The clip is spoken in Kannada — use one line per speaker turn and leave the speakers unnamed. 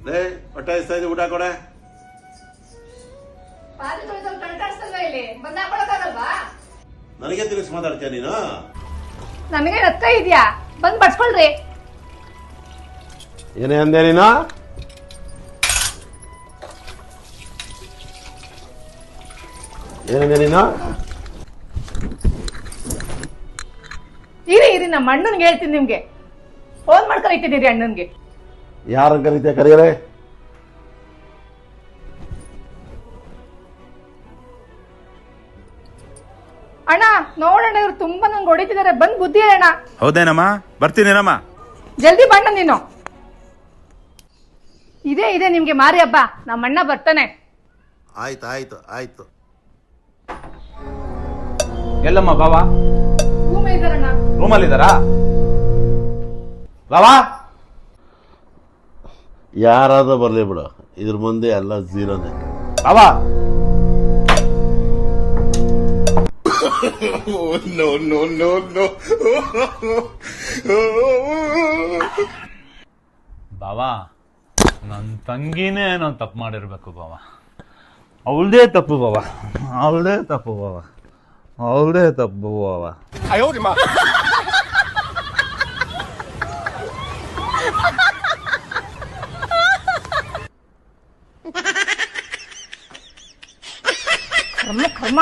ಲೇ ಹೊಟ್ಟೆ ಹಸ್ತಾ ಇದೆ, ಊಟ ಕೊಡೆ. ನನಗೆ ತಿರುಗಿಸಿ ಮಾತಾಡ್ತೀಯ ನೀನು?
ನನಗೆ ರೊಕ್ಕ ಇದೆಯಾ, ಬಂದ್ ಬಡ್ಸ್ಕೊಳ್ರಿ.
ಏನೇ ಅಂದೆ ನೀನು? ಏನಂದೆ ನೀನು?
ಇರಿ ನಮ್ಮ ಅಣ್ಣನ್ಗೆ ಹೇಳ್ತೀನಿ. ನಿಮ್ಗೆ ಫೋನ್ ಮಾಡ್ಕೊಂಡು ಇಟ್ಟಿದ್ದೀರಿ ಅಣ್ಣನ್ಗೆ.
ಯಾರನ್ನ ಕರೀತೀಯ? ಕರೀರೆ.
ಅಣ್ಣ ನೋಡೋಣ, ಇವ್ರು ತುಂಬಾ ನಂಗೆ ಹೊಡಿತಿದ್ದಾರೆ, ಬಂದ್ ಬುದ್ಧಿ ಹೇಳೋಣ.
ಹೌದೇನಮ್ಮ, ಬರ್ತೀನೇನಮ್ಮ.
ಜಲ್ದಿ ಬಣ್ಣ ನೀನು. ಇದೆ ನಿಮ್ಗೆ ಮಾರಿ ಹಬ್ಬ, ನಮ್ಮ ಅಣ್ಣ ಬರ್ತಾನೆ.
ಆಯ್ತು ಆಯ್ತು ಆಯ್ತು.
ಎಲ್ಲಮ್ಮ ಬಾವಾ?
ರೂಮ್ ಇದ್ದಾರಣ್ಣ.
ರೂಮಲ್ಲಿ ಇದ್ದಾರಾ? ಬಾವಾ
ಯಾರಾದ್ರೂ ಬರ್ಲಿ ಬಿಡು, ಇದ್ರ ಮುಂದೆ ಎಲ್ಲ ಝೀರೋನೇ.
ಬಾವಾ
ಬಾವಾ, ನನ್ನ ತಂಗಿನೇ ಏನೋ ತಪ್ಪು ಮಾಡಿರ್ಬೇಕು ಬಾವಾ. ಅವಳದೇ ತಪ್ಪು ಬಾವಾ, ಅವಳದೇ ತಪ್ಪು ಬಾವಾ, ಅವಳದೇ ತಪ್ಪು ಬಾವಾ.
ಕರ್ಮ